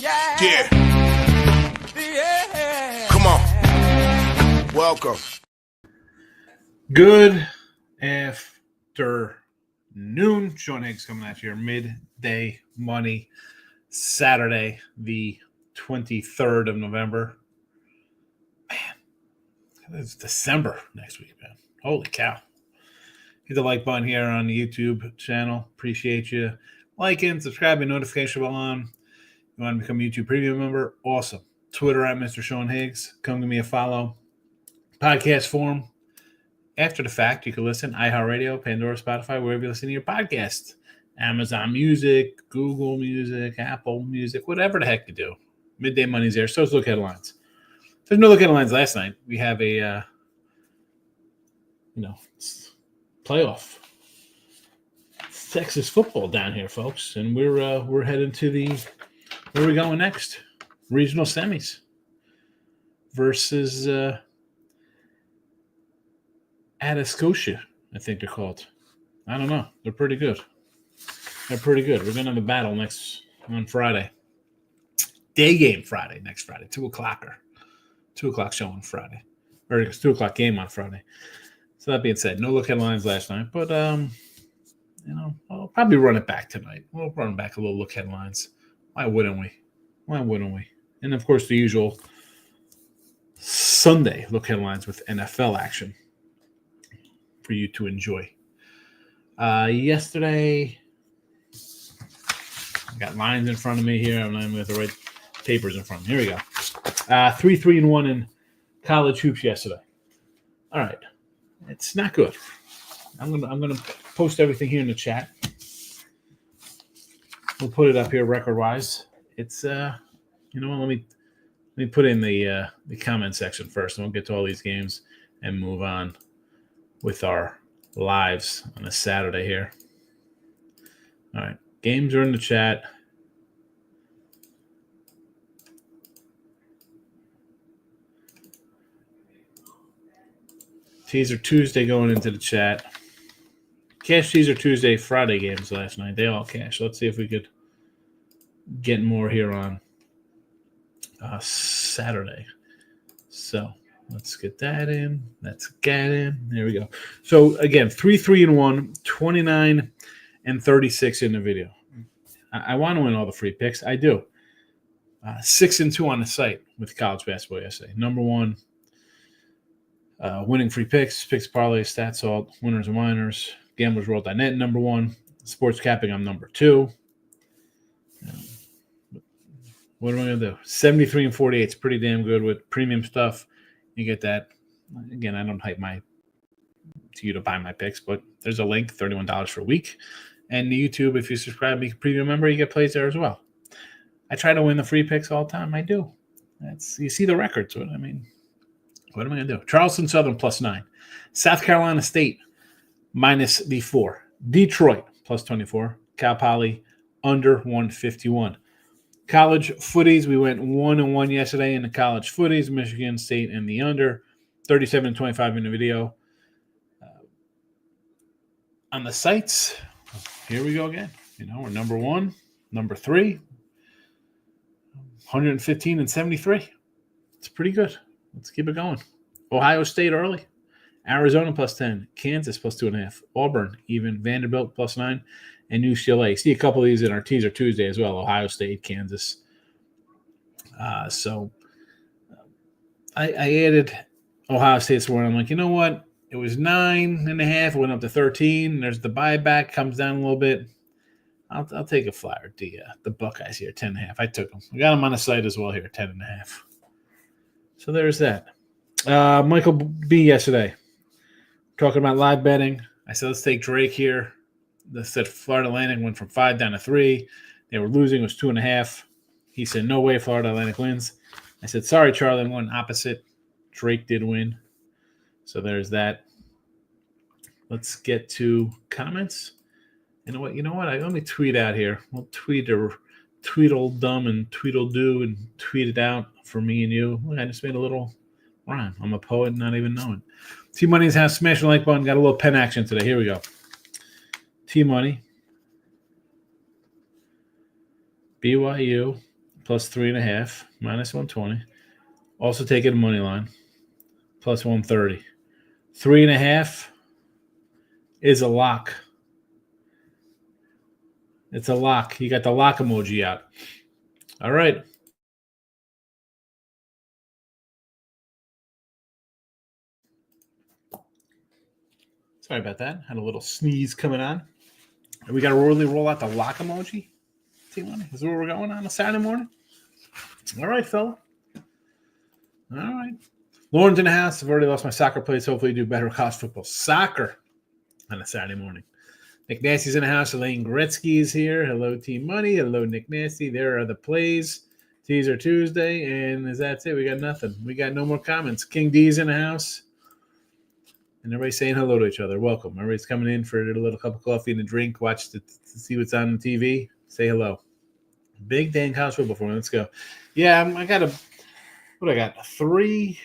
Yeah. Come on. Welcome. Good afternoon. Sean Higgs coming at you. Midday Money, Saturday, the 23rd of November. Man, it's December next week, man. Holy cow. Hit the like button here on the YouTube channel. Appreciate you liking, subscribing, notification bell on. You want to become a YouTube Premium member? Awesome. Twitter at Mr. Sean Higgs. Come give me a follow. Podcast form. After the fact, you can listen iHeartRadio, Pandora, Spotify, wherever you listen to your podcast. Amazon Music, Google Music, Apple Music, whatever the heck you do. Midday Money's there. So let's look at headlines. There's no look at headlines last night. We have a, playoff. Texas football down here, folks. And we're heading to where are we going next? Regional semis versus Scotia, I think they're called. I don't know. They're pretty good. We're going to have a battle on Friday. Day game Friday, next Friday. 2 o'clocker. 2 o'clock show on Friday. Or it's 2 o'clock game on Friday. So that being said, no look headlines last night. But, I'll probably run it back tonight. We'll run back a little look headlines. Why wouldn't we? And, of course, the usual Sunday look headlines with NFL action for you to enjoy. Yesterday, I got lines in front of me here. I'm not even with the right papers in front of me. Here we go. 3-3-1 in college hoops yesterday. All right. It's not good. I'm gonna post everything here in the chat. We'll put it up here record-wise. It's let me put in the comment section first, and we'll get to all these games and move on with our lives on a Saturday here. All right, games are in the chat. Teaser Tuesday going into the chat. Cash Teaser Tuesday, Friday games last night. They all cash. Let's see if we could get more here on Saturday. So let's get that in. Let's get in. There we go. So again, 3-3-1, 29 and 36 in the video. I want to win all the free picks. I do. 6-2 on the site with college basketball yesterday. Number one, winning free picks, picks, parlay, stats, alt, winners and whiners, gamblersworld.net, number one. Sports capping, I'm number two. What am I going to do? 73 and 48 is pretty damn good with premium stuff. You get that. Again, I don't hype to you to buy my picks, but there's a link, $31 for a week. And the YouTube, if you subscribe to be a premium member, you get plays there as well. I try to win the free picks all the time. I do. You see the records. What am I going to do? Charleston Southern +9. South Carolina State -4. Detroit +24. Cal Poly under 151. College footies, we went 1-1 yesterday in the college footies. Michigan State and the under. 37-25 in the video. On the sites, here we go again. We're number one, number three, 115 and 73. It's pretty good. Let's keep it going. Ohio State early. Arizona +10. Kansas +2.5. Auburn even. Vanderbilt +9. And UCLA. See a couple of these in our Teaser Tuesday as well. Ohio State, Kansas. So I added Ohio State somewhere. I'm like, you know what? It was 9.5. It went up to 13. There's the buyback. Comes down a little bit. I'll take a flyer. The Buckeyes here, 10.5. I took them. We got them on the site as well here, 10.5. So there's that. Michael B. yesterday talking about live betting. I said, let's take Drake here. They said Florida Atlantic went from 5 down to 3. They were losing. It was 2.5. He said, no way Florida Atlantic wins. I said, sorry, Charlie. I'm going opposite. Drake did win. So there's that. Let's get to comments. You know what? Let me tweet out here. We'll tweedle dumb and tweedle do and tweet it out for me and you. Look, I just made a little rhyme. I'm a poet, not even knowing. T-Money's house. Smash the like button. Got a little pen action today. Here we go. T-Money. BYU plus 3.5, minus 120. Also taking the money line, plus 130. 3.5 is a lock. It's a lock. You got the lock emoji out. All right. Sorry about that. Had a little sneeze coming on. We got to really roll out the lock emoji. T-Money, is where we're going on a Saturday morning? All right, fella. All right. Lauren's in the house. I've already lost my soccer plays. Hopefully do better with college football. Soccer on a Saturday morning. Nick Nasty's in the house. Elaine Gretzky is here. Hello, Team Money. Hello, Nick Nasty. There are the plays. Teaser Tuesday. And that's it. We got nothing. We got no more comments. King D's in the house. And everybody's saying hello to each other. Welcome. Everybody's coming in for a little cup of coffee and a drink. Watch to see what's on the TV. Say hello. Big day in college football for me. Let's go. Yeah, I got what I got? 3,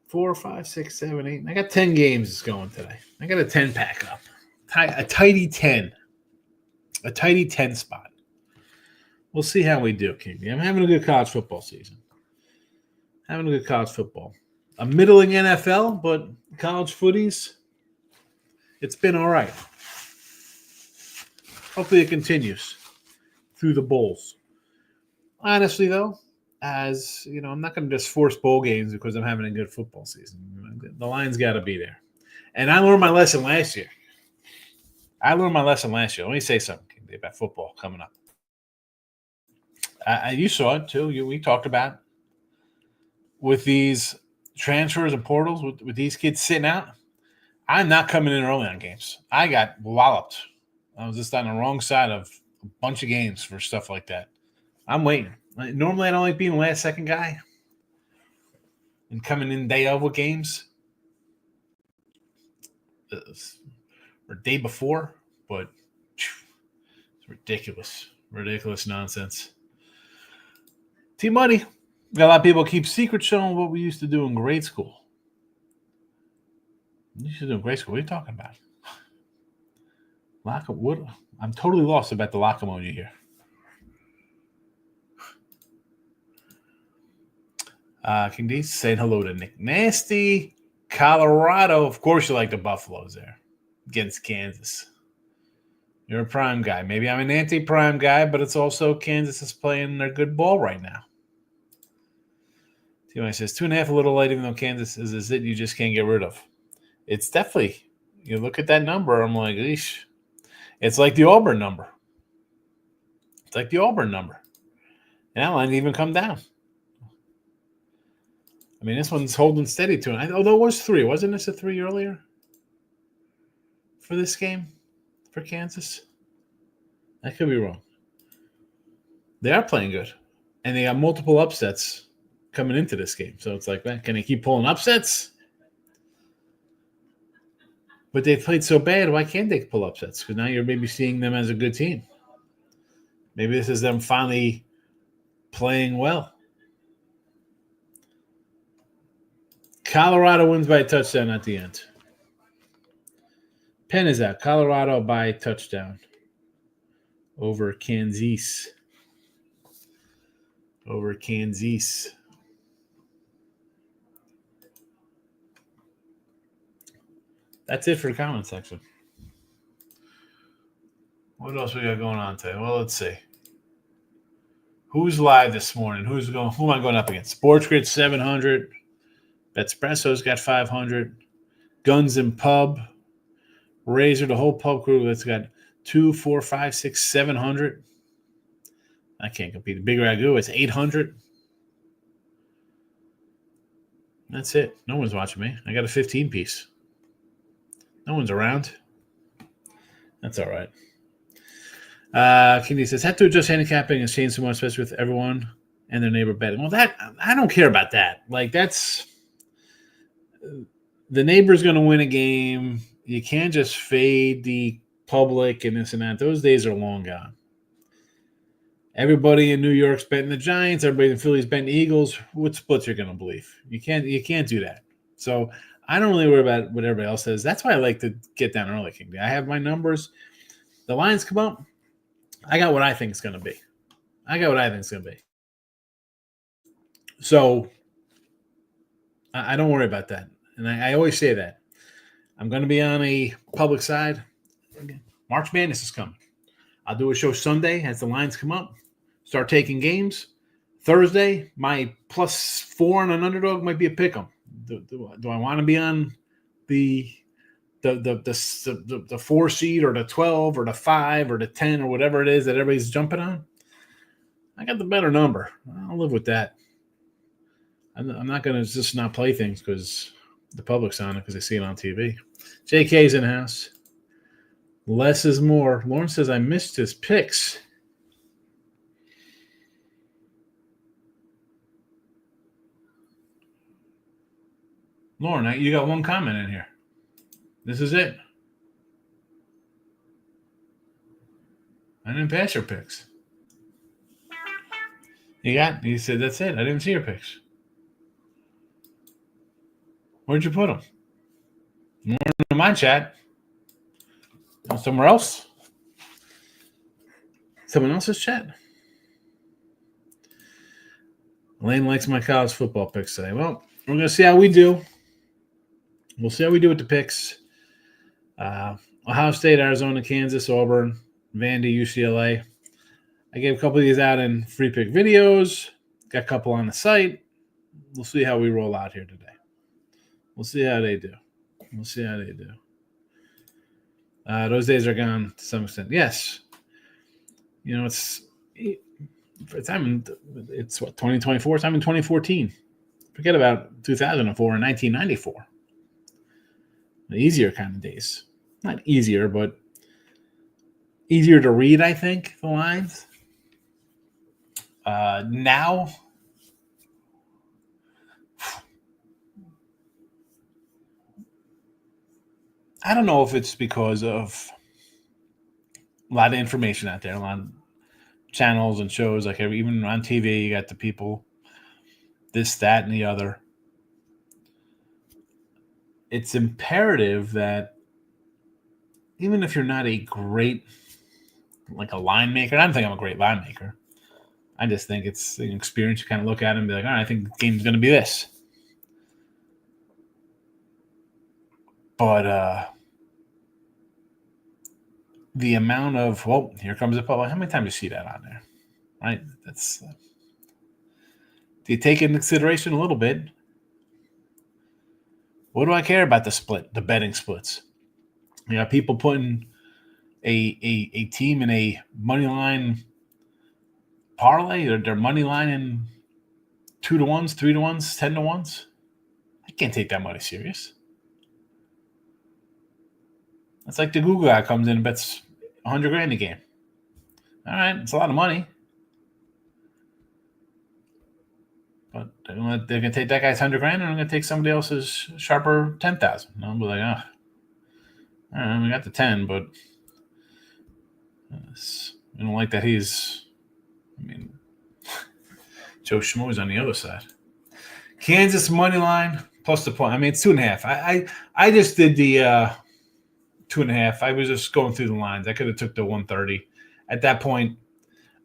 4, 5, 6, 7, 8. I got 10 games going today. I got a 10 pack up. A tidy 10. A tidy 10 spot. We'll see how we do, King. I'm having a good college football season. Having a good college football. A middling NFL, but college footies, it's been all right. Hopefully it continues through the bowls. Honestly, though, as you know, I'm not going to just force bowl games because I'm having a good football season. The line's got to be there. And I learned my lesson last year. Let me say something about football coming up. You saw it, too. We talked about it. With these transfers and portals, with these kids sitting out, I'm not coming in early on games. I got walloped. I was just on the wrong side of a bunch of games for stuff like that. I'm waiting. Normally, I don't like being the last second guy and coming in day of with games or day before, but it's ridiculous. Ridiculous nonsense. T-Money. Got a lot of people keep secret showing what we used to do in grade school. You used to do in grade school. What are you talking about? Lock what? I'm totally lost about the lock emoji here. King D saying hello to Nick Nasty. Colorado. Of course you like the Buffaloes there against Kansas. You're a prime guy. Maybe I'm an anti-prime guy, but it's also Kansas is playing their good ball right now. T-Money says 2.5 a little light, even though Kansas is it you just can't get rid of. It's definitely, you look at that number, I'm like, eesh. It's like the Auburn number. And that line didn't even come down. I mean, this one's holding steady to it. Although it was 3. Wasn't this a 3 earlier for this game for Kansas? I could be wrong. They are playing good. And they got multiple upsets coming into this game. So it's like, man, can they keep pulling upsets? But they played so bad, why can't they pull upsets? Because now you're maybe seeing them as a good team. Maybe this is them finally playing well. Colorado wins by a touchdown at the end. Pen is out. Colorado by touchdown over Kansas. That's it for the comment section. What else we got going on today? Well, let's see. Who's live this morning? Who am I going up against? Sports Grid 700. Betspresso's got 500. Guns and Pub. Razor, the whole pub crew, that's got 2, 4, 5, 6, 700. I can't compete. The Big Ragu, it's 800. That's it. No one's watching me. I got a 15-piece. No one's around. That's all right. Kennedy says, had to adjust handicapping and change so much, especially with everyone and their neighbor betting. Well, that I don't care about that. Like, that's the neighbor's going to win a game. You can't just fade the public and this and that. Those days are long gone. Everybody in New York's betting the Giants. Everybody in Philly's betting the Eagles. What splits you're going to believe? You can't do that. So I don't really worry about what everybody else says. That's why I like to get down early, King. I have my numbers. The lines come up. I got what I think it's going to be. I got what I think it's going to be. So I don't worry about that. And I always say that. I'm going to be on a public side. March Madness is coming. I'll do a show Sunday as the lines come up. Start taking games. Thursday, my +4 on an underdog might be a pick 'em. Do I want to be on the 4 seed or the 12 or the 5 or the 10 or whatever it is that everybody's jumping on? I got the better number. I'll live with that. I'm not going to just not play things because the public's on it because they see it on TV. JK's in the house. Less is more. Lauren says I missed his picks. Lauren, you got one comment in here. This is it. I didn't pass your picks. You said that's it. I didn't see your picks. Where'd you put them? More in my chat. Somewhere else? Someone else's chat? Elaine likes my college football picks today. Well, we're going to see how we do. We'll see how we do with the picks. Ohio State, Arizona, Kansas, Auburn, Vandy, UCLA. I gave a couple of these out in free pick videos. Got a couple on the site. We'll see how we roll out here today. We'll see how they do. Those days are gone to some extent. Yes. You know, it's what, 2024? It's in 2014. Forget about 2004 and 1994. The easier kind of days. Not easier, but easier to read, I think, the lines. Now, I don't know if it's because of a lot of information out there, a lot of channels and shows, like even on TV, you got the people, this, that, and the other. It's imperative that even if you're not a great, like a line maker, I don't think I'm a great line maker. I just think it's an experience. You kind of look at it and be like, all right, I think the game's going to be this. But the amount of, well, here comes a public. How many times do you see that on there? Right? That's. Do you take into consideration a little bit? What do I care about the betting splits? You know, people putting a team in a money line parlay, or their money line in 2-to-1s, 3-to-1s, 10-to-1s. I can't take that money serious. It's like the Google guy comes in and bets $100,000 a game. All right, it's a lot of money. But they're going to take that guy's $100,000 and I'm going to take somebody else's sharper $10,000. And I'll be like, all right, we got the 10, but I don't like that Joe Schmo's on the other side. Kansas money line plus the point. It's 2.5. I just did the 2.5. I was just going through the lines. I could have took the 130. At that point,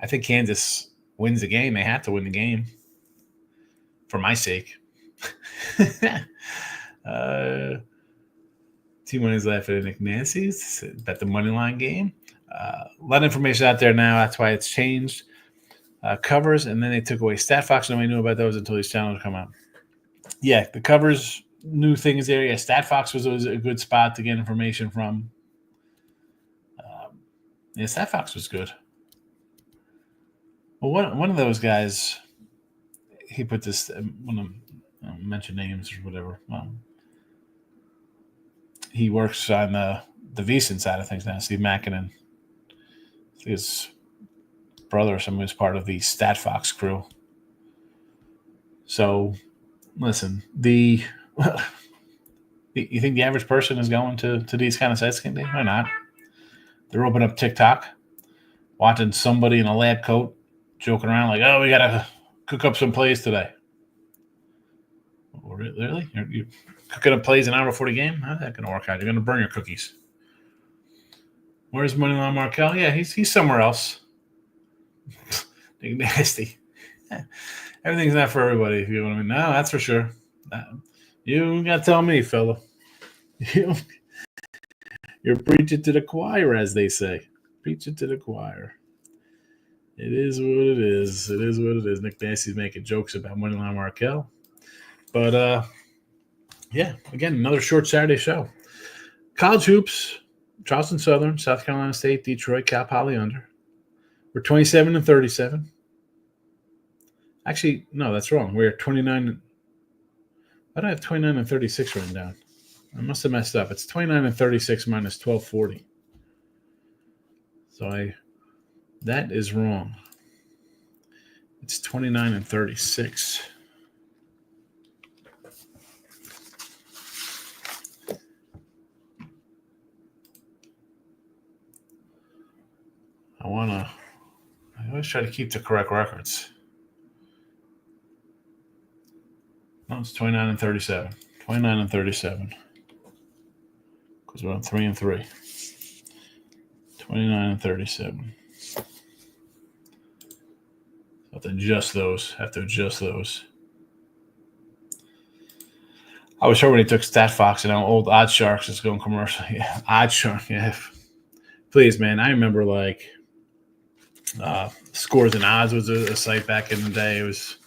I think Kansas wins the game. They have to win the game for my sake. T-Money is laughing at Nick Nancy's. Bet the money line game. A lot of information out there now. That's why it's changed. Covers, and then they took away StatFox. Nobody knew about those until these channels come out. Yeah, the covers, new things there. Yeah, StatFox was always a good spot to get information from. StatFox was good. Well, one of those guys, he put this. I want to mention names or whatever. He works on the VSiN side of things now. Steve Makinen, his brother or someone who's part of the StatFox crew. So, listen, you think the average person is going to these kind of sites? They're not. They're opening up TikTok, watching somebody in a lab coat joking around like, oh, we got to cook up some plays today. Oh, really? You're cooking up plays an hour before the game? How's that going to work out? You're going to burn your cookies. Where's Moneyline Markel? Yeah, he's somewhere else. Nick Nasty. Everything's not for everybody, if you know what I mean. No, that's for sure. You got to tell me, fella. You're preaching to the choir, as they say. Preaching to the choir. It is what it is. It is what it is. Nick Nasty's making jokes about Moneyline Markel. But, yeah, again, another short Saturday show. College hoops, Charleston Southern, South Carolina State, Detroit, Cal Poly under. We're 27 and 37. Actually, no, that's wrong. We're 29. Why do I have 29 and 36 written down? I must have messed up. It's 29 and 36 minus 1240. So that is wrong. It's 29 and 36. I always try to keep the correct records. No, it's 29 and 37. 29 and 37. Because we're on 3 and 3. 29 and 37. Have to adjust those. I was sure when he took StatFox and old Odd Sharks is going commercial. Yeah, Odd Shark. Yeah. Please, man. I remember Scores and Odds was a site back in the day. It was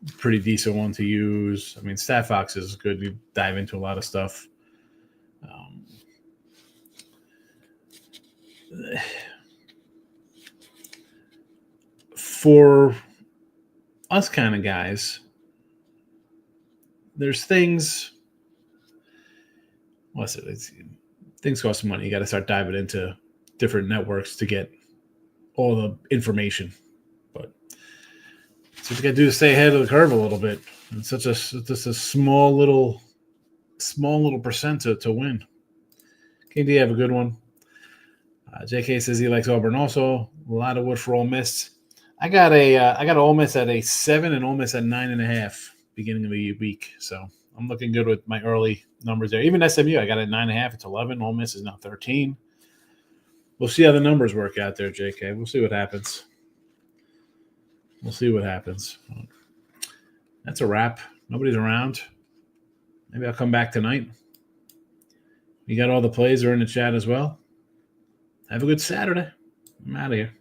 a pretty decent one to use. I mean, StatFox is good. You dive into a lot of stuff. For us kind of guys, there's things. What's it? Things cost money. You got to start diving into different networks to get all the information. But so what you got to do to stay ahead of the curve a little bit. It's just a small little percent to win. KD have a good one. JK says he likes Auburn also. A lot of wood for Ole Miss. I got Ole Miss at a 7 and Ole Miss at 9.5 beginning of the week. So I'm looking good with my early numbers there. Even SMU, I got it at 9.5. It's 11. Ole Miss is now 13. We'll see how the numbers work out there, JK. We'll see what happens. That's a wrap. Nobody's around. Maybe I'll come back tonight. You got all the plays are in the chat as well. Have a good Saturday. I'm out of here.